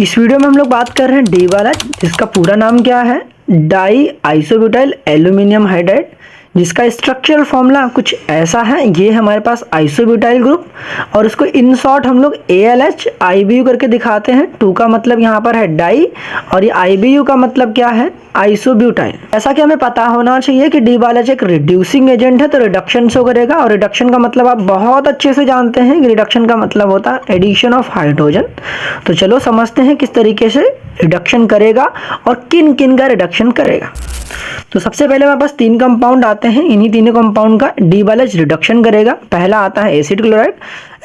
इस वीडियो में हम लोग बात कर रहे हैं डी वाला, जिसका पूरा नाम क्या है, डाई आइसोब्यूटाइल एल्यूमिनियम हाइड्राइड, जिसका स्ट्रक्चरल फॉर्मूला कुछ ऐसा है। ये हमारे पास आइसोब्यूटाइल ग्रुप और इसको इन शॉर्ट हम लोग ALH IBU करके दिखाते हैं। 2 का मतलब यहाँ पर है डाई और ये IBU का मतलब क्या है, आइसोब्यूटाइल। ऐसा कि हमें पता होना चाहिए कि डी वाला एक रिड्यूसिंग एजेंट है, तो रिडक्शन शो करेगा। और रिडक्शन का मतलब आप बहुत अच्छे से जानते हैं कि रिडक्शन का मतलब होता है एडिशन ऑफ हाइड्रोजन। तो चलो समझते हैं किस तरीके से रिडक्शन करेगा और किन किन का रिडक्शन करेगा। तो सबसे पहले हमारे पास 3 कंपाउंड आते हैं। इन्हीं तीनों कंपाउंड का डी वाला रिडक्शन करेगा। पहला आता है acid chloride,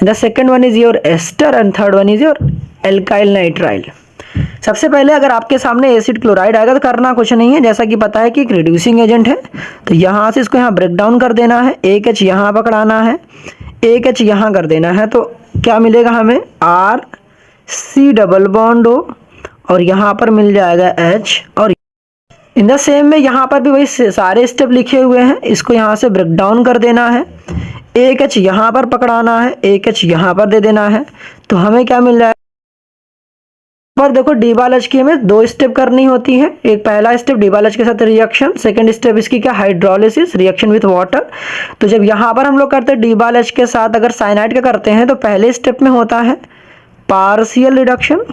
the second one is your ester and third one is your alkyl nitrile. सबसे पहले अगर आपके सामने एसिड क्लोराइड आएगा तो करना कुछ नहीं है, जैसा कि पता है कि एक रिड्यूसिंग एजेंट है, तो यहाँ से इसको यहाँ ब्रेक डाउन कर देना है। एक H यहाँ पकड़ाना है, एक H यहाँ कर देना है, तो क्या मिलेगा हमें, RC डबल बॉन्ड हो और यहाँ पर मिल जाएगा H। और इन द सेम में यहाँ पर भी वही सारे स्टेप लिखे हुए हैं, इसको यहाँ से ब्रेक डाउन कर देना है। एक H यहाँ पर पकड़ाना है, एक H यहाँ पर दे देना है, तो हमें क्या मिल जाएगा। पर देखो डीवालज की हमें 2 स्टेप करनी होती है। एक पहला स्टेप डीवालज के साथ रिएक्शन, सेकंड स्टेप इसकी क्या, हाइड्रोलिसिस, रिएक्शन विथ वाटर। तो जब यहाँ पर हम लोग करते हैं डीवालज के साथ अगर साइनाइड का करते हैं तो पहले स्टेप में होता है पार्शियल रिडक्शन।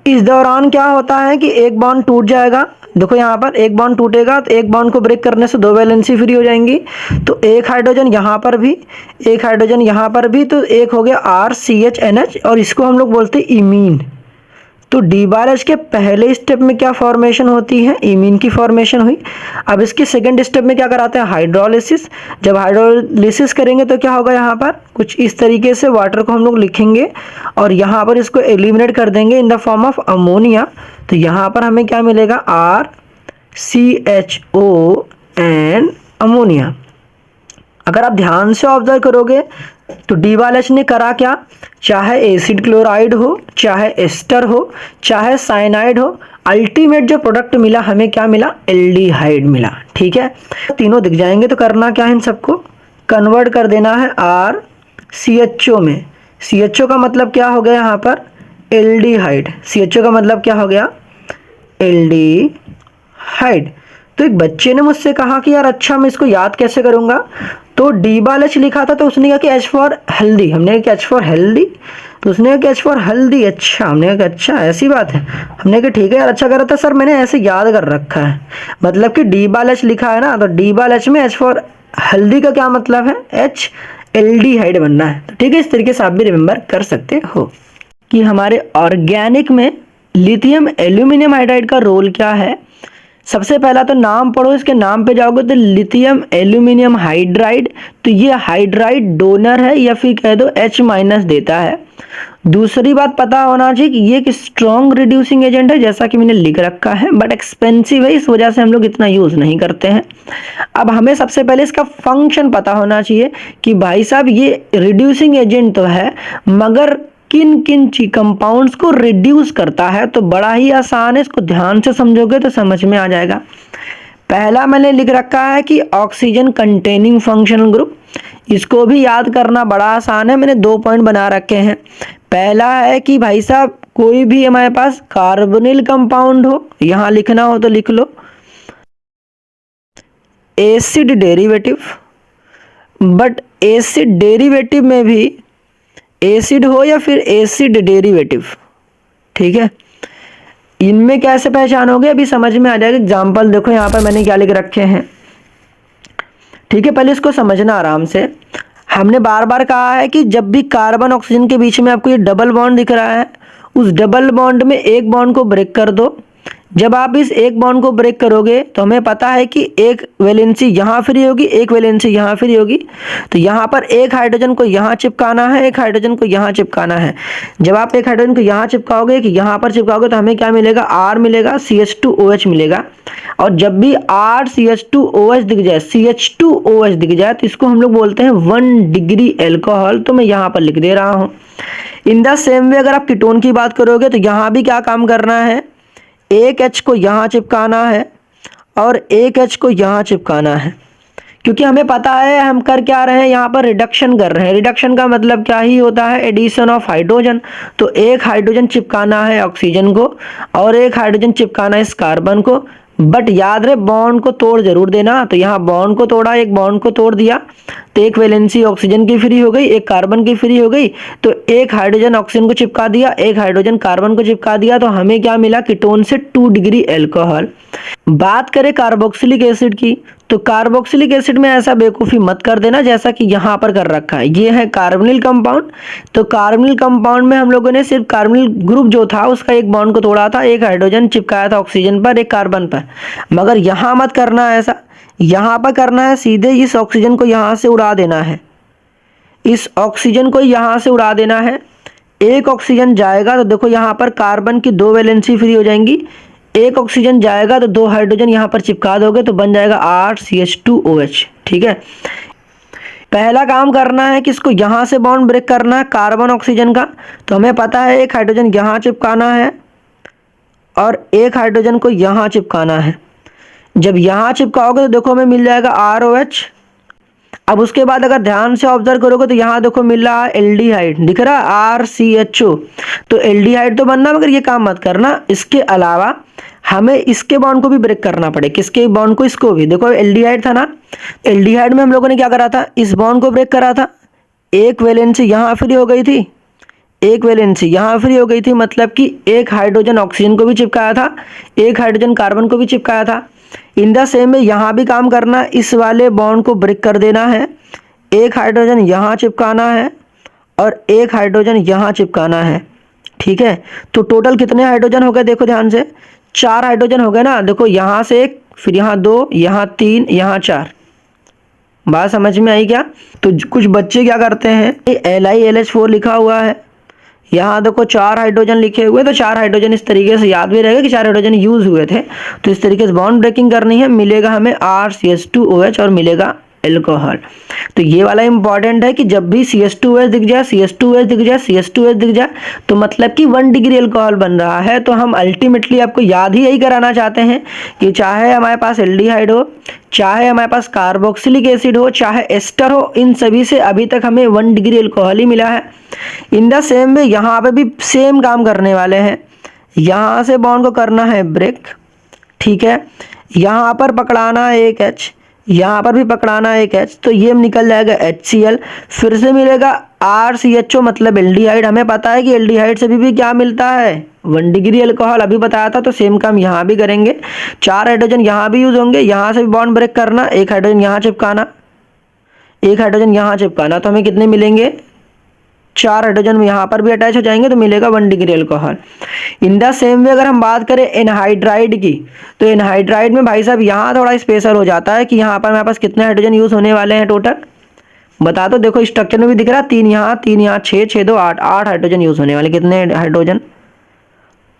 इस दौरान क्या होता है कि एक बॉन्ड टूट जाएगा। देखो यहाँ पर एक बॉन्ड टूटेगा तो एक बॉन्ड को ब्रेक करने से 2 वैलेंसी फ्री हो जाएंगी, तो एक हाइड्रोजन यहाँ पर भी, एक हाइड्रोजन यहाँ पर भी, तो एक हो गया RCHNH और इसको हम लोग बोलते हैं इमीन। तो डीवालज के पहले स्टेप में क्या फॉर्मेशन होती है, इमीन की फॉर्मेशन हुई। अब इसके सेकंड स्टेप में क्या कराते हैं, हाइड्रोलिसिस। जब हाइड्रोलिसिस करेंगे तो क्या होगा, यहाँ पर कुछ इस तरीके से वाटर को हम लोग लिखेंगे और यहाँ पर इसको एलिमिनेट कर देंगे in the form of ammonia. तो यहाँ पर हमें क्या मिलेगा, RCHO एंड अमोनिया। अगर आप ध्यान से ऑब्जर्व करोगे तो डीवालज ने करा क्या, चाहे एसिड क्लोराइड हो, चाहे एस्टर हो, चाहे साइनाइड हो, अल्टीमेट जो प्रोडक्ट मिला हमें क्या मिला, एल्डिहाइड मिला। ठीक है, तीनों दिख जाएंगे तो करना क्या है, इन सबको कन्वर्ट कर देना है RCHO में। CHO का मतलब क्या हो गया यहाँ पर, एल्डिहाइड। CHO का मतलब क्या हो गया, एल्डिहाइड। तो एक बच्चे ने मुझसे कहा कि यार अच्छा मैं इसको याद कैसे करूँगा, तो डीवालज लिखा था तो उसने कहा कि H फॉर हेल्दी, हमने कहा H फॉर हेल्दी, तो उसने कहा H फॉर हेल्दी। अच्छा, हमने कहा अच्छा ऐसी बात है, हमने कहा ठीक है यार, अच्छा करा था सर, मैंने ऐसे याद कर रखा है। मतलब कि डीवालज लिखा है ना, तो डीवालज में H फॉर हेल्दी का क्या मतलब है, H एल्डिहाइड बनना है। तो ठीक है, इस तरीके से आप भी रिमेंबर कर सकते हो कि हमारे ऑर्गेनिक में लिथियम एल्यूमिनियम हाइड्राइड का रोल क्या है। सबसे पहला तो नाम पढ़ो, इसके नाम पे जाओगे तो लिथियम एल्यूमिनियम हाइड्राइड, तो ये हाइड्राइड डोनर है या फिर कह दो H- देता है। दूसरी बात पता होना चाहिए कि ये एक स्ट्रॉन्ग रिड्यूसिंग एजेंट है, जैसा कि मैंने लिख रखा है, बट एक्सपेंसिव है, इस वजह से हम लोग इतना यूज़ नहीं करते हैं। अब हमें सबसे पहले इसका फंक्शन पता होना चाहिए कि भाई साहब ये रिड्यूसिंग एजेंट तो है, मगर किन किन कंपाउंड्स को रिड्यूस करता है। तो बड़ा ही आसान है, इसको ध्यान से समझोगे तो समझ में आ जाएगा। पहला मैंने लिख रखा है कि ऑक्सीजन कंटेनिंग फंक्शनल ग्रुप, इसको भी याद करना बड़ा आसान है, मैंने 2 पॉइंट बना रखे हैं। पहला है कि भाई साहब कोई भी हमारे पास कार्बोनिल कंपाउंड हो, यहाँ लिखना हो तो लिख लो acid derivative, but acid derivative में भी एसिड हो या फिर एसिड डेरिवेटिव, ठीक है, इनमें कैसे पहचानोगे अभी समझ में आ जाएगा। एग्जाम्पल देखो यहाँ पर मैंने क्या लिख रखे हैं, ठीक है, पहले इसको समझना आराम से। हमने बार बार कहा है कि जब भी कार्बन ऑक्सीजन के बीच में आपको ये डबल बॉन्ड दिख रहा है, उस डबल बॉन्ड में एक बॉन्ड को ब्रेक कर दो। जब आप इस एक बॉन्ड को ब्रेक करोगे तो हमें पता है कि एक वैलेंसी यहाँ फ्री होगी, एक वैलेंसी यहाँ फ्री होगी, तो यहाँ पर एक हाइड्रोजन को यहाँ चिपकाना है, एक हाइड्रोजन को यहाँ चिपकाना है। जब आप एक हाइड्रोजन को यहाँ चिपकाओगे कि यहाँ पर चिपकाओगे तो हमें क्या मिलेगा, R मिलेगा, CH2OH मिलेगा। और जब भी RCH2OH दिख जाए, CH2OH दिख जाए, तो इसको हम लोग बोलते हैं 1 डिग्री एल्कोहल। तो मैं यहाँ पर लिख दे रहा हूँ। इन द सेम वे अगर आप कीटोन की बात करोगे तो यहाँ भी क्या काम करना है, एक H को यहाँ चिपकाना है और एक H को यहाँ चिपकाना है, क्योंकि हमें पता है हम कर क्या रहे हैं, यहाँ पर रिडक्शन कर रहे हैं। रिडक्शन का मतलब क्या ही होता है, एडिशन ऑफ हाइड्रोजन। तो एक हाइड्रोजन चिपकाना है ऑक्सीजन को और एक हाइड्रोजन चिपकाना है इस कार्बन को, बट याद रहे बॉन्ड को तोड़ जरूर देना। तो यहाँ बॉन्ड को तोड़ा, एक बॉन्ड को तोड़ दिया तो एक वैलेंसी ऑक्सीजन की फ्री हो गई, एक कार्बन की फ्री हो गई। तो एक हाइड्रोजन ऑक्सीजन को चिपका दिया, एक हाइड्रोजन कार्बन को चिपका दिया, तो हमें क्या मिला, कीटोन से 2 डिग्री एल्कोहल। बात करें कार्बोक्सिलिक एसिड की, तो कार्बोक्सिलिक एसिड में ऐसा बेवकूफ़ी मत कर देना जैसा कि यहाँ पर कर रखा है। ये है कार्बोनिल कंपाउंड। तो कार्बोनिल कंपाउंड में हम लोगों ने सिर्फ कार्बोनिल ग्रुप जो था उसका एक बॉन्ड को तोड़ा था, एक हाइड्रोजन चिपकाया था ऑक्सीजन पर, एक कार्बन पर। मगर यहाँ मत करना है ऐसा, यहाँ पर करना है सीधे इस ऑक्सीजन को यहाँ से उड़ा देना है, इस ऑक्सीजन को यहाँ से उड़ा देना है। एक ऑक्सीजन जाएगा तो देखो यहाँ पर कार्बन की 2 वैलेंसी फ्री हो जाएंगी, एक ऑक्सीजन जाएगा तो 2 हाइड्रोजन यहाँ पर चिपका दोगे तो बन जाएगा 8CH2OH। ठीक है, पहला काम करना है कि इसको यहाँ से बॉन्ड ब्रेक करना है कार्बन ऑक्सीजन का। तो हमें पता है एक हाइड्रोजन यहाँ चिपकाना है और एक हाइड्रोजन को यहाँ चिपकाना है। जब यहाँ चिपकाओगे तो देखो हमें मिल जाएगा ROH। अब उसके बाद अगर ध्यान से ऑब्जर्व करोगे तो यहाँ देखो मिल रहा है एल्डिहाइड, दिख रहा है RCHO। तो एल्डिहाइड तो बनना, मगर ये काम मत करना। इसके अलावा हमें इसके बॉन्ड को भी ब्रेक करना पड़े, किसके बॉन्ड को, इसको भी। देखो एल्डिहाइड था ना, एल्डिहाइड में हम लोगों ने क्या करा था, इस बॉन्ड को ब्रेक करा था, एक वैलेंसी यहाँ फ्री हो गई थी, एक वैलेंसी यहाँ फ्री हो गई थी, मतलब कि एक हाइड्रोजन ऑक्सीजन को भी चिपकाया था, एक हाइड्रोजन कार्बन को भी चिपकाया था। इन द सेम में यहाँ भी काम करना, इस वाले बॉन्ड को ब्रेक कर देना है, एक हाइड्रोजन यहाँ चिपकाना है और एक हाइड्रोजन यहाँ चिपकाना है। ठीक है, तो टोटल कितने हाइड्रोजन हो गए, देखो ध्यान से, 4 हाइड्रोजन हो गए ना। देखो यहाँ से एक, फिर यहाँ 2, यहाँ 3, यहाँ 4। बात समझ में आई क्या? तो कुछ बच्चे क्या करते हैं, LiLH4 लिखा हुआ है, यहाँ देखो 4 हाइड्रोजन लिखे हुए, तो 4 हाइड्रोजन इस तरीके से याद भी रहेगा कि 4 हाइड्रोजन यूज हुए थे। तो इस तरीके से बॉन्ड ब्रेकिंग करनी है, मिलेगा हमें RCH2OH और मिलेगा एल्कोहल। तो ये वाला इंपॉर्टेंट है कि जब भी CH2OH दिख जाए, CH2OH दिख जाए, CH2OH दिख जाए, तो मतलब कि 1 डिग्री एल्कोहल बन रहा है। तो हम अल्टीमेटली आपको याद ही यही कराना चाहते हैं कि चाहे हमारे पास एल्डिहाइड हो, चाहे हमारे पास कार्बोक्सिलिक एसिड हो, चाहे एस्टर हो, इन सभी से अभी तक हमें 1 डिग्री एल्कोहल ही मिला है। इन द सेम वे यहाँ पे भी सेम काम करने वाले हैं, यहाँ से बॉन्ड को करना है ब्रेक। ठीक है, यहाँ पर पकड़ाना है एक H, यहाँ पर भी पकड़ाना है एक H, तो ये निकल जाएगा HCl, फिर से मिलेगा RCHO मतलब एल्डिहाइड। हमें पता है कि एल्डिहाइड से भी क्या मिलता है, 1 डिग्री एल्कोहल, अभी बताया था। तो सेम काम यहाँ भी करेंगे, 4 हाइड्रोजन यहाँ भी यूज होंगे, यहाँ से भी बॉन्ड ब्रेक करना, एक हाइड्रोजन यहाँ चिपकाना, एक हाइड्रोजन यहाँ चिपकाना, तो हमें कितने मिलेंगे, 4 हाइड्रोजन यहाँ पर भी अटैच हो जाएंगे तो मिलेगा 1 degree alcohol. In the same way अगर हम बात करें एनहाइड्राइड की, तो एनहाइड्राइड में भाई साहब यहाँ थोड़ा स्पेशल हो जाता है कि यहाँ पर हमारे पास कितने हाइड्रोजन यूज होने वाले हैं टोटल, बता दो। देखो स्ट्रक्चर में भी दिख रहा है, 3 यहाँ 3 यहाँ, 6 6 2 8, 8 हाइड्रोजन यूज होने वाले। कितने हाइड्रोजन,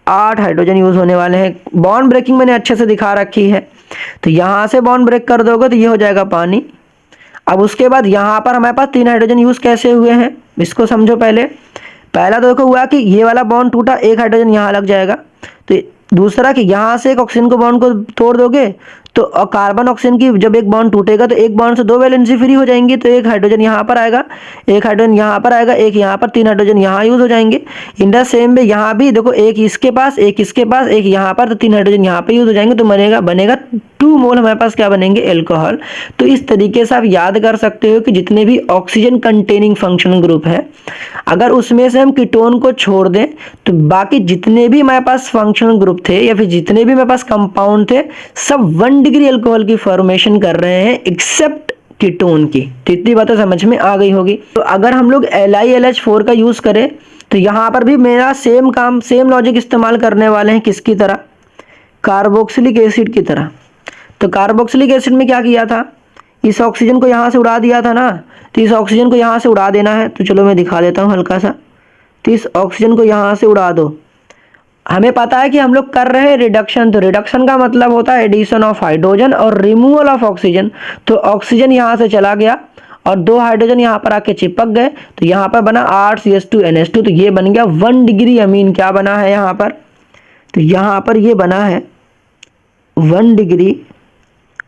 8 हाइड्रोजन यूज होने वाले हैं। बॉन्ड ब्रेकिंग मैंने अच्छे से दिखा रखी है। तो यहाँ से बॉन्ड ब्रेक कर दोगे तो ये हो जाएगा पानी। अब उसके बाद यहाँ पर हमारे पास 3 हाइड्रोजन यूज कैसे हुए हैं, इसको समझो। पहला तो देखो हुआ कि ये वाला बॉन्ड टूटा, एक हाइड्रोजन यहाँ लग जाएगा। तो दूसरा कि यहाँ से एक ऑक्सीजन को बॉन्ड को तोड़ दोगे तो कार्बन ऑक्सीजन की जब एक बॉन्ड टूटेगा तो एक बॉन्ड से 2 वैलेंसी फ्री हो जाएंगी, तो एक हाइड्रोजन यहाँ पर आएगा, एक हाइड्रोजन यहाँ पर आएगा, एक यहाँ पर, 3 हाइड्रोजन यहाँ यूज हो जाएंगे। इन द सेम वे यहाँ भी देखो, एक इसके पास, एक इसके पास, एक यहाँ पर, तो 3 हाइड्रोजन यहाँ पे यूज हो जाएंगे, तो बनेगा 2 मोल हमारे पास क्या बनेंगे, एल्कोहल। तो इस तरीके से आप याद कर सकते हो कि जितने भी ऑक्सीजन कंटेनिंग फंक्शनल ग्रुप है, अगर उसमें से हम कीटोन को छोड़ दें तो बाकी जितने भी हमारे पास फंक्शनल ग्रुप थे या फिर जितने भी हमारे पास कंपाउंड थे, सब 1 डिग्री अल्कोहल की फॉर्मेशन कर रहे हैं एक्सेप्ट कीटोन की। तो इतनी बातें समझ में आ गई होगी। तो अगर हम लोग LiLH4 का यूज करें तो यहाँ पर भी मेरा सेम काम, सेम लॉजिक इस्तेमाल करने वाले हैं, किसकी तरह, कार्बोक्सिलिक एसिड की तरह। तो कार्बोक्सिलिक एसिड में क्या किया था, इस ऑक्सीजन को यहाँ से उड़ा दिया था ना, तो इस ऑक्सीजन को यहाँ से उड़ा देना है। तो चलो मैं दिखा देता हूँ हल्का सा। तो इस ऑक्सीजन को यहाँ से उड़ा दो। हमें पता है कि हम लोग कर रहे हैं रिडक्शन, तो रिडक्शन का मतलब होता है एडिशन ऑफ हाइड्रोजन और रिमूवल ऑफ ऑक्सीजन। तो ऑक्सीजन यहाँ से चला गया और 2 हाइड्रोजन यहाँ पर आके चिपक गए, तो यहाँ पर बना 8CH2NH2। तो ये बन गया 1 डिग्री अमीन। क्या बना है यहाँ पर, तो यहाँ पर ये बना है 1 डिग्री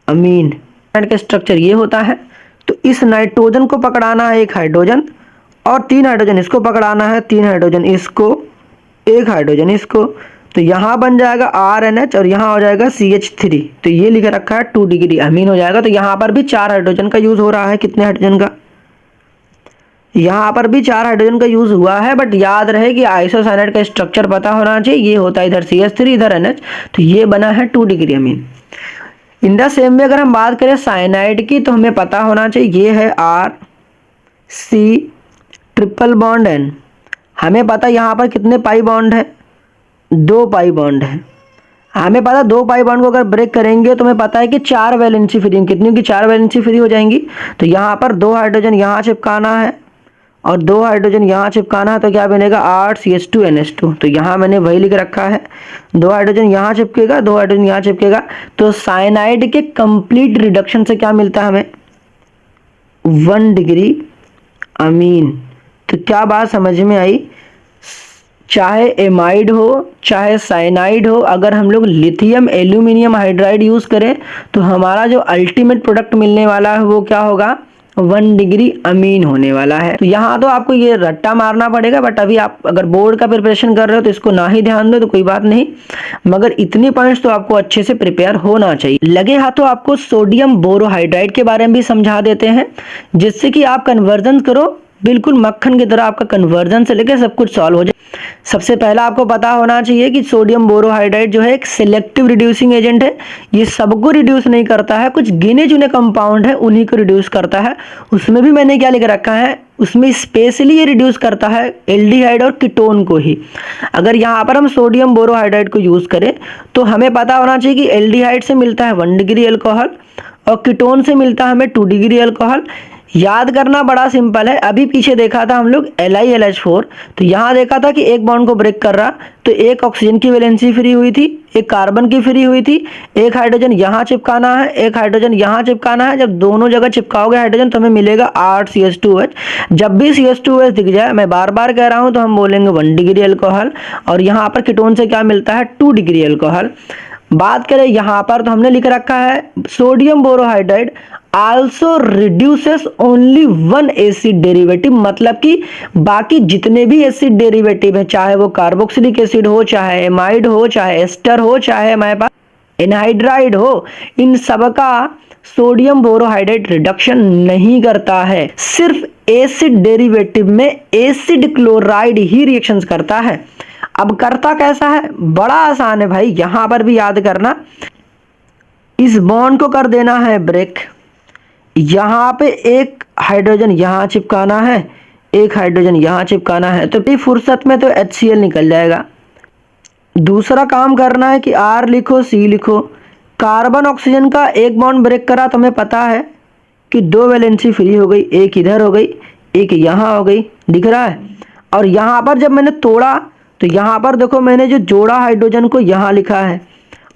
अमीन। का स्ट्रक्चर ये होता है। तो इस नाइट्रोजन को पकड़ाना है एक हाइड्रोजन, और 3 हाइड्रोजन इसको पकड़ाना है, 3 हाइड्रोजन इसको, 1 हाइड्रोजन इसको। तो यहाँ बन जाएगा RNH और यहाँ हो जाएगा CH3। तो ये लिख रखा है 2 डिग्री अमीन हो जाएगा। तो यहाँ पर भी 4 हाइड्रोजन का यूज हो रहा है। कितने हाइड्रोजन का? यहाँ पर भी 4 हाइड्रोजन का यूज हुआ है, बट याद रहे कि आइसोसाइनाइड का स्ट्रक्चर पता होना चाहिए। ये होता है इधर CH3 इधर NH, तो ये बना है 2 degree amine. In the same way अगर हम बात करें साइनाइड की, तो हमें पता होना चाहिए ये है RC ट्रिपल बॉन्ड N। हमें पता यहाँ पर कितने पाई बॉन्ड है? 2 पाई बॉन्ड है। हमें पता 2 पाई बॉन्ड को अगर ब्रेक करेंगे तो हमें पता है कि 4 वैलेंसी फ्री, कितनी की 4 वैलेंसी फ्री हो जाएंगी। तो यहाँ पर 2 हाइड्रोजन यहाँ चिपकाना है और 2 हाइड्रोजन यहाँ चिपकाना है, तो क्या बनेगा 8CH2NH2। तो यहाँ मैंने वही लिख रखा है, 2 हाइड्रोजन यहाँ चिपकेगा, 2 हाइड्रोजन यहाँ चिपकेगा। तो साइनाइड के कंप्लीट रिडक्शन से क्या मिलता है हमें? 1 डिग्री अमीन। तो क्या बात समझ में आई? चाहे एमाइड हो चाहे साइनाइड हो, अगर हम लोग लिथियम एल्यूमिनियम हाइड्राइड यूज करें तो हमारा जो अल्टीमेट प्रोडक्ट मिलने वाला है वो क्या होगा? 1 डिग्री अमीन होने वाला है। तो यहाँ तो आपको ये रट्टा मारना पड़ेगा, बट अभी आप अगर बोर्ड का प्रिपरेशन कर रहे हो तो इसको ना ही ध्यान दो तो कोई बात नहीं, मगर इतनी पॉइंट्स तो आपको अच्छे से प्रिपेयर होना चाहिए। लगे हाथों आपको सोडियम बोरोहाइड्राइड के बारे में भी समझा देते हैं, जिससे कि आप कन्वर्जन करो, बिल्कुल मक्खन की तरह आपका कन्वर्जन से लेकर सब कुछ सॉल्व हो जाए। सबसे पहला आपको पता होना चाहिए कि सोडियम बोरोहाइड्राइड जो है एक सिलेक्टिव रिड्यूसिंग एजेंट है। ये सबको रिड्यूस नहीं करता है, कुछ गिने चुने कंपाउंड है उन्हीं को रिड्यूस करता है। उसमें भी मैंने क्या लिख रखा है, उसमें स्पेशली ये रिड्यूस करता है एल्डिहाइड और कीटोन को ही। अगर यहाँ पर हम सोडियम बोरोहाइड्राइड को यूज करें तो हमें पता होना चाहिए कि एल्डिहाइड से मिलता है 1 डिग्री अल्कोहल और कीटोन से मिलता है हमें 2 डिग्री अल्कोहल। याद करना बड़ा सिंपल है। अभी पीछे देखा था हम लोग LiLH4, तो यहाँ देखा था कि एक बॉन्ड को ब्रेक कर रहा, तो एक ऑक्सीजन की वैलेंसी फ्री हुई थी, एक कार्बन की फ्री हुई थी, एक हाइड्रोजन यहाँ चिपकाना है, एक हाइड्रोजन यहाँ चिपकाना है। जब दोनों जगह चिपकाओगे हाइड्रोजन तो हमें मिलेगा 8CH2H। जब भी CH2H दिख जाए, मैं बार बार कह रहा हूँ, तो हम बोलेंगे 1 डिग्री अल्कोहल, और यहाँ पर कीटोन से क्या मिलता है? 2 डिग्री अल्कोहल। बात करें यहाँ पर तो हमने लिख रखा है sodium borohydride also reduces only 1 acid derivative, मतलब कि बाकी जितने भी एसिड डेरिवेटिव है, चाहे वो कार्बोक्सिलिक एसिड हो, चाहे एमाइड हो, चाहे एस्टर हो, चाहे हमारे पास एनहाइड्राइड हो, इन सबका सोडियम बोरोहाइड्राइड रिडक्शन नहीं करता है। सिर्फ एसिड डेरिवेटिव में एसिड क्लोराइड ही रिएक्शंस करता है। अब करता कैसा है? बड़ा आसान है भाई, यहां पर भी याद करना, इस बॉन्ड को कर देना है ब्रेक। यहाँ पे एक हाइड्रोजन यहाँ चिपकाना है, एक हाइड्रोजन यहाँ चिपकाना है, तो फुर्सत में तो HCl निकल जाएगा। दूसरा काम करना है कि R लिखो, C लिखो। कार्बन ऑक्सीजन का एक बॉन्ड ब्रेक करा तो हमें पता है कि 2 वैलेंसी फ्री हो गई, एक इधर हो गई, एक यहाँ हो गई, दिख रहा है। और यहाँ पर जब मैंने तोड़ा तो यहाँ पर देखो मैंने जो जोड़ा हाइड्रोजन को यहाँ लिखा है,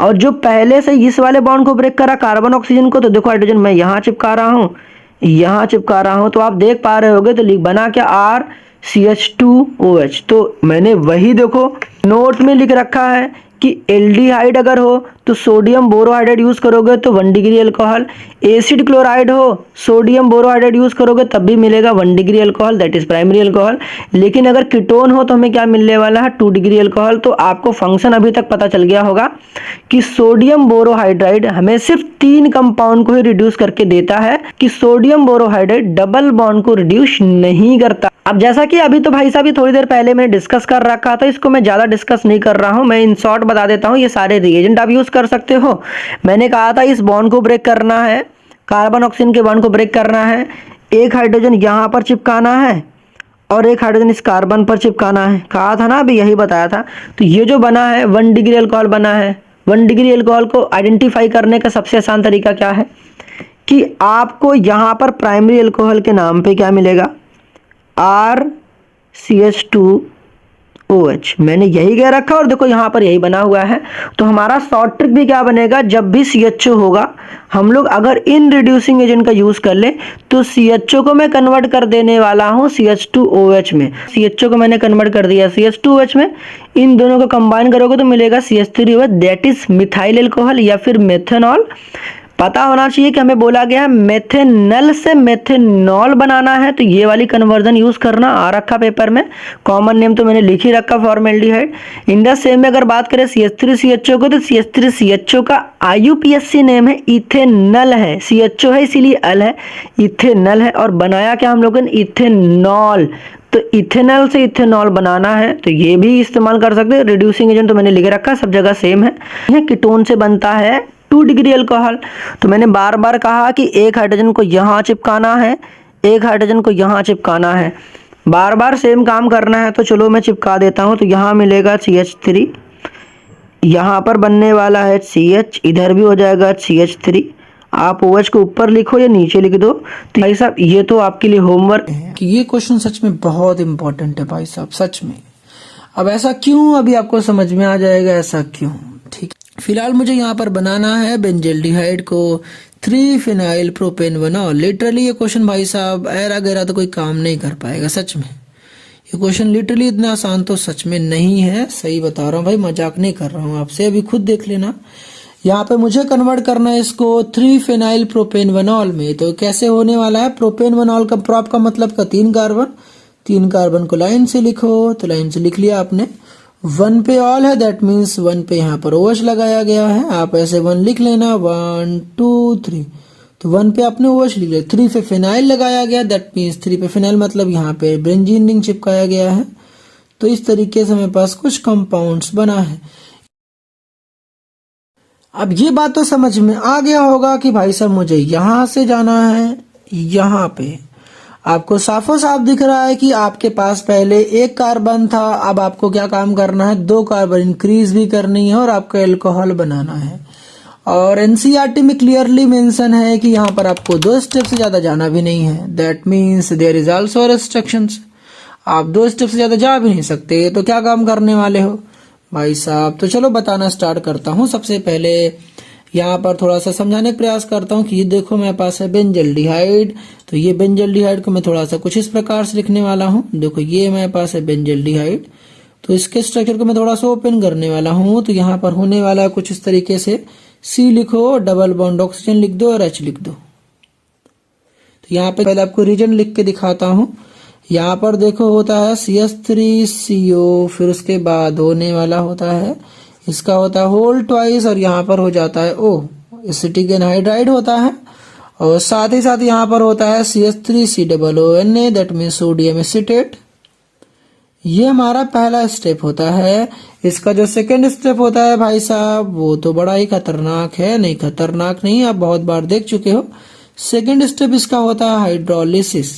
और जो पहले से इस वाले बॉन्ड को ब्रेक करा कार्बन ऑक्सीजन को, तो देखो हाइड्रोजन मैं यहाँ चिपका रहा हूँ, यहाँ चिपका रहा हूँ। तो आप देख पा रहे होगे, तो लिख बना क्या RCH2OH। तो मैंने वही देखो नोट में लिख रखा है कि एल्डिहाइड अगर हो तो सोडियम बोरोहाइड्राइड यूज करोगे तो 1 डिग्री अल्कोहल, एसिड क्लोराइड हो सोडियम बोरोहाइड्राइड यूज करोगे तब भी मिलेगा 1 degree alcohol, that is primary alcohol. लेकिन अगर कीटोन हो तो हमें क्या मिलने वाला है? 2 डिग्री अल्कोहल। तो आपको फंक्शन अभी तक पता चल गया होगा कि सोडियम बोरोहाइड्राइड हमें सिर्फ 3 कंपाउंड को ही रिड्यूस करके देता है, कि सोडियम बोरोहाइड्राइड डबल बॉन्ड को रिड्यूस नहीं करता। अब जैसा कि अभी तो भाई साहब थोड़ी देर पहले मैंने डिस्कस कर रखा था, इसको मैं ज्यादा डिस्कस नहीं कर रहा हूं, मैं इन शॉर्ट बता देता हूं। ये सारे रिएजेंट आप यूज कर सकते हो। मैंने कहा था इस बॉन्ड को ब्रेक करना है, कार्बन ऑक्सीजन के बॉन्ड को ब्रेक करना है, एक हाइड्रोजन यहां पर चिपकाना है और एक हाइड्रोजन इस कार्बन पर चिपकाना है। कहा था ना, अभी यही बताया था। तो ये जो बना है 1 डिग्री अल्कोहल बना है। 1 डिग्री अल्कोहल को आइडेंटिफाई करने का सबसे आसान तरीका क्या है कि आपको यहाँ पर प्राइमरी अल्कोहल के नाम पे क्या मिलेगा? RCH2OH। मैंने यही कह रखा और देखो यहाँ पर यही बना हुआ है। तो हमारा शॉर्ट ट्रिक भी क्या बनेगा, जब भी CHO होगा हम लोग अगर इन रिड्यूसिंग एजेंट का यूज कर ले तो CHO को मैं कन्वर्ट कर देने वाला हूँ CH2OH में। CHO को मैंने कन्वर्ट कर दिया CH2OH में, इन दोनों को कंबाइन करोगे तो मिलेगा CH3OH, that is methyl alcohol या फिर मेथनॉल। पता होना चाहिए कि हमें बोला गया है मेथेनल से मेथेनॉल बनाना है, तो ये वाली कन्वर्जन यूज करना आ रखा पेपर में। कॉमन नेम तो मैंने लिख ही रखा फॉर्मेल्डिहाइड। इन द सेम में अगर बात करें CH3CHO को, तो CH3CHO का IUPAC नेम है इथेनल है, CHO है इसीलिए अल है, इथेनल है। और बनाया क्या हम लोगों ने, इथेनॉल। तो इथेनॉल से इथेनॉल बनाना है तो ये भी इस्तेमाल कर सकते हैं। रिड्यूसिंग एजेंट तो मैंने लिख रखा, सब जगह सेम है। कीटोन से बनता है 2 डिग्री अल्कोहल। तो मैंने बार बार कहा कि एक हाइड्रोजन को यहाँ चिपकाना है, एक हाइड्रोजन को यहाँ चिपकाना है, बार बार सेम काम करना है। तो चलो मैं चिपका देता हूँ। तो यहाँ मिलेगा CH3, यहाँ पर बनने वाला है CH, इधर भी हो जाएगा CH3। आप OH को ऊपर लिखो या नीचे लिख दो। तो भाई साहब ये तो आपके लिए होमवर्क है कि ये क्वेश्चन सच में बहुत इंपॉर्टेंट है भाई साहब, सच में। अब ऐसा क्यों, अभी आपको समझ में आ जाएगा ऐसा क्यों। ठीक, फिलहाल मुझे यहाँ पर बनाना है बेंजल्डिहाइड को 3 फिनाइल प्रोपेनवनॉल। लिटरली ये क्वेश्चन भाई साहब ऐरा गैरा तो कोई काम नहीं कर पाएगा सच में। ये क्वेश्चन लिटरली इतना आसान तो सच में नहीं है, सही बता रहा हूँ भाई, मजाक नहीं कर रहा हूँ आपसे। अभी खुद देख लेना, यहाँ पे मुझे कन्वर्ट करना है इसको 3 फिनाइल प्रोपेनवनॉल में। तो कैसे होने वाला है, प्रोपेनवनॉल का प्रोप का मतलब का 3 कार्बन, 3 कार्बन को लाइन से लिखो। तो लाइन से लिख लिया आपने। 1 पे ऑल है, दैट मीन्स 1 पे यहाँ पर OH लगाया गया है। आप ऐसे 1 लिख लेना, 1 2 3। तो 1 पे आपने OH लिख लिया। 3 पे फिनाइल लगाया गया, दैट मीन्स 3 पे फिनाइल मतलब यहाँ पे बेंजीन रिंग चिपकाया गया है। तो इस तरीके से हमारे पास कुछ कंपाउंड्स बना है। अब ये बात तो समझ में आ गया होगा कि भाई साहब मुझे यहां से जाना है यहाँ पे। आपको साफो साफ दिख रहा है कि आपके पास पहले 1 कार्बन था, अब आपको क्या काम करना है, 2 कार्बन इंक्रीज भी करनी है और आपको एल्कोहल बनाना है। और एनसीईआरटी में क्लियरली मेंशन है कि यहाँ पर आपको 2 स्टेप से ज्यादा जाना भी नहीं है। That means there is also restrictions. आप 2 स्टेप से ज्यादा जा भी नहीं सकते। तो क्या काम करने वाले हो भाई साहब, तो चलो बताना स्टार्ट करता हूँ। सबसे पहले यहाँ पर थोड़ा सा समझाने का प्रयास करता हूँ कि ये देखो मेरे पास है बेंजल्डिहाइड। तो ये बेंजल्डिहाइड को मैं थोड़ा सा कुछ इस प्रकार से लिखने वाला हूँ। देखो ये मेरे पास है बेंजल्डिहाइड। तो इसके स्ट्रक्चर को मैं थोड़ा सा ओपन करने वाला हूँ। तो यहाँ पर होने वाला है कुछ इस तरीके से, C लिखो, डबल बॉन्ड ऑक्सीजन लिख दो और H लिख दो। तो यहाँ पे पहले आपको रीजन लिख के दिखाता हूँ। यहाँ पर देखो होता है CH3CO, फिर उसके बाद होने वाला होता है इसका होता है होल ट्वाइस, और यहाँ पर हो जाता है O, एसिटिक एनहाइड्राइड होता है। और साथ ही साथ यहाँ पर होता है CH3COONA, that means sodium acetate. ये हमारा पहला स्टेप होता है। इसका जो सेकंड स्टेप होता है भाई साहब वो तो बड़ा ही खतरनाक है। नहीं खतरनाक नहीं, आप बहुत बार देख चुके हो। सेकंड स्टेप इसका होता है हाइड्रोलिसिस।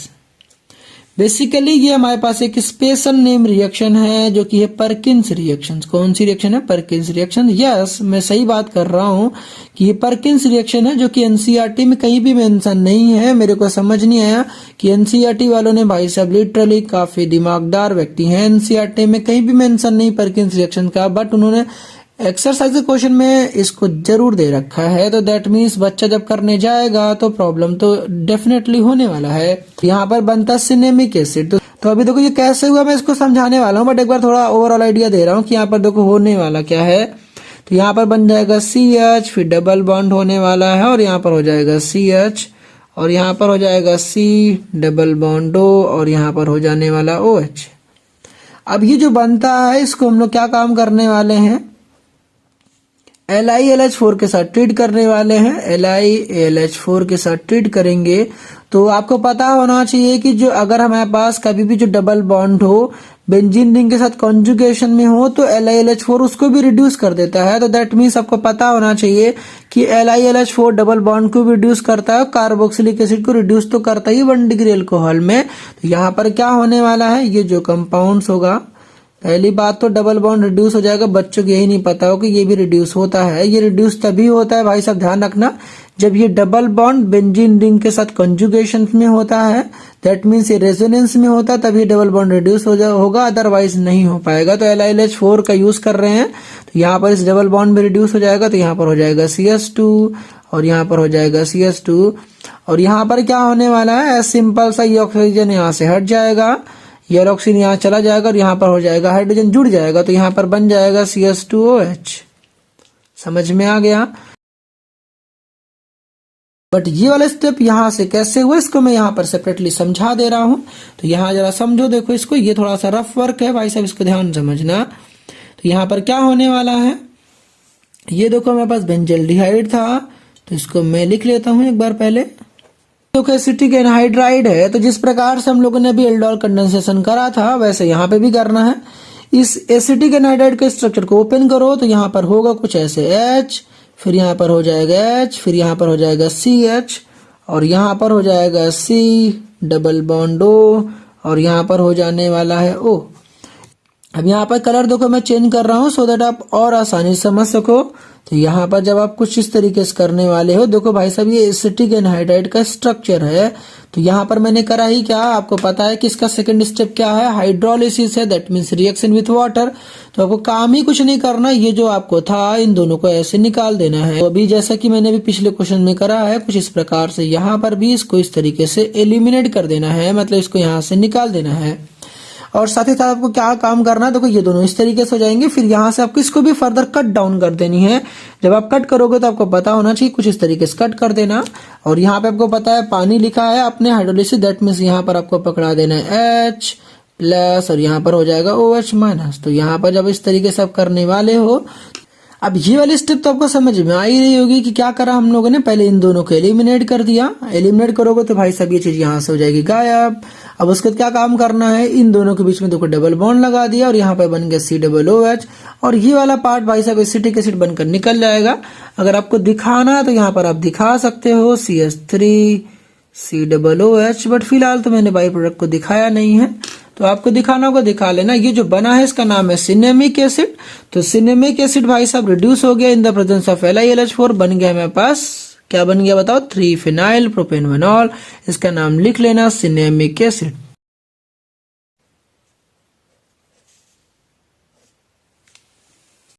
बेसिकली ये हमारे पास एक स्पेशल नेम रिएक्शन है जो कि है परकिंस रिएक्शन। कौन सी रिएक्शन है, परकिंस रिएक्शन। यस, मैं सही बात कर रहा हूँ कि ये परकिंस रिएक्शन है, जो कि एनसीईआरटी में कहीं भी मेंशन नहीं है। मेरे को समझ नहीं आया कि एनसीईआरटी वालों ने, भाई साहब लिटरली काफी दिमागदार व्यक्ति हैं, एनसीईआरटी में कहीं भी मेंशन नहीं परकिंस रिएक्शन का, बट उन्होंने एक्सरसाइज के क्वेश्चन में इसको जरूर दे रखा है। तो दैट मीन्स बच्चा जब करने जाएगा तो प्रॉब्लम तो डेफिनेटली होने वाला है। यहाँ पर बनता है सिनेमिक एसिड। तो अभी देखो ये कैसे हुआ मैं इसको समझाने वाला हूँ, बट एक बार थोड़ा ओवरऑल आइडिया दे रहा हूँ कि यहाँ पर देखो होने वाला क्या है। तो यहाँ पर बन जाएगा CH, फिर डबल बॉन्ड होने वाला है, और यहाँ पर हो जाएगा CH, और यहाँ पर हो जाएगा C, डबल बॉन्ड O, और यहाँ पर हो जाने वाला OH। अब ये जो बनता है इसको हम लोग क्या काम करने वाले हैं, LiLH4 के साथ ट्रीट करने वाले हैं। LiLH4 के साथ ट्रीट करेंगे। तो आपको पता होना चाहिए कि जो अगर हमारे पास कभी भी जो डबल बॉन्ड हो बेंजीन रिंग के साथ कॉन्जुगेशन में हो तो LiLH4 उसको भी रिड्यूस कर देता है। तो दैट मीन्स आपको पता होना चाहिए कि LiLH4 डबल बॉन्ड को भी रिड्यूस करता है, कार्बोक्सिलिक एसिड को रिड्यूस तो करता ही 1 डिग्री अल्कोहल में। तो यहाँ पर क्या होने वाला है, ये जो कंपाउंड्स होगा, पहली बात तो डबल बॉन्ड रिड्यूस हो जाएगा। बच्चों को यही नहीं पता हो कि ये भी रिड्यूस होता है। ये रिड्यूस तभी होता है भाई साहब, ध्यान रखना, जब ये डबल बॉन्ड बेंजीन रिंग के साथ कंजुगेशन में होता है, दैट मीन्स ये रेजोनेंस में होता है, तभी डबल बॉन्ड रिड्यूस होगा, अदरवाइज नहीं हो पाएगा। तो LiLH4 का यूज कर रहे हैं, तो यहाँ पर इस डबल बॉन्ड में रिड्यूस हो जाएगा। तो यहाँ पर हो जाएगा CH2, और यहाँ पर हो जाएगा CH2, और यहाँ पर क्या होने वाला है, सिंपल सा ये ऑक्सीजन यहाँ से हट जाएगा, ये ऑक्सीजन यहाँ चला जाएगा, और यहाँ पर हो जाएगा हाइड्रोजन जुड़ जाएगा। तो यहाँ पर बन जाएगा CH2OH। समझ में आ गया। बट ये वाला स्टेप यहाँ से कैसे हुआ इसको मैं यहाँ पर सेपरेटली समझा दे रहा हूँ। तो यहाँ जरा समझो, देखो इसको, ये थोड़ा सा रफ वर्क है भाई साहब, इसको ध्यान समझना। तो यहाँ पर क्या होने वाला है, ये देखो मेरे पास बेंजल्डिहाइड था, तो इसको मैं लिख लेता हूँ एक बार पहले। देखो एसिटिक एनहाइड्राइड है, तो जिस प्रकार से हम लोगों ने अभी एल्डोल कंडेंसेशन करा था वैसे यहाँ पे भी करना है। इस एसिटिक एनहाइड्राइड के स्ट्रक्चर को ओपन करो तो यहाँ पर होगा कुछ ऐसे H, फिर यहाँ पर हो जाएगा H, फिर यहाँ पर हो जाएगा CH, और यहाँ पर हो जाएगा C डबल बॉन्ड O, और यहाँ पर हो जाने वाला है O। अब यहाँ पर कलर देखो मैं चेंज कर रहा हूँ सो दैट आप और आसानी से समझ सको। तो यहाँ पर जब आप कुछ इस तरीके से करने वाले हो, देखो भाई साहब ये एसिटिक एनहाइड्राइड का स्ट्रक्चर है। तो यहाँ पर मैंने करा ही क्या, आपको पता है कि इसका सेकंड स्टेप क्या है, हाइड्रोलिसिस है, that means reaction with water. तो आपको काम ही कुछ नहीं करना, ये जो आपको था इन दोनों को ऐसे निकाल देना है। तो अभी जैसा कि मैंने भी पिछले क्वेश्चन में करा है कुछ इस प्रकार से, यहाँ पर भी इसको इस तरीके से एलिमिनेट कर देना है, मतलब इसको यहाँ से निकाल देना है। और साथ ही साथ आपको क्या काम करना है, देखो ये दोनों इस तरीके से हो जाएंगे। फिर यहाँ से आपको इसको भी फर्दर कट डाउन कर देनी है। जब आप कट करोगे तो आपको पता होना चाहिए कुछ इस तरीके से कट कर देना। और यहाँ पे आपको पता है पानी लिखा है अपने हाइड्रोलिसिस, दैट मीन्स यहाँ पर आपको पकड़ा देना है H प्लस और यहाँ पर हो जाएगा OH माइनस। तो यहाँ पर जब इस तरीके से आप करने वाले हो, अब ये वाली स्टेप तो आपको समझ में आ ही रही होगी कि क्या करा हम लोगों ने, पहले इन दोनों को एलिमिनेट कर दिया। एलिमिनेट करोगे तो भाई सब ये चीज यहाँ से हो जाएगी गायब। अब उसके बाद क्या काम करना है, इन दोनों के बीच में देखो डबल बॉन्ड लगा दिया और यहाँ पे बन गया COOH, और ये वाला पार्ट भाई साहब एसिटिक एसिड बनकर निकल जाएगा। अगर आपको दिखाना है तो यहाँ पर आप दिखा सकते हो CH3 COOH, बट फिलहाल तो मैंने बाई प्रोडक्ट को दिखाया नहीं है, तो आपको दिखाना होगा दिखा लेना। ये जो बना है इसका नाम है सिनेमिक एसिड। तो सिनेमिक एसिड भाई साहब रिड्यूस हो गया in the presence of LiLH4, बन गया मेरे पास, क्या बन गया बताओ, 3 फिनाइल प्रोपेनवेनॉल। इसका नाम लिख लेना सिनेमिक एसिड।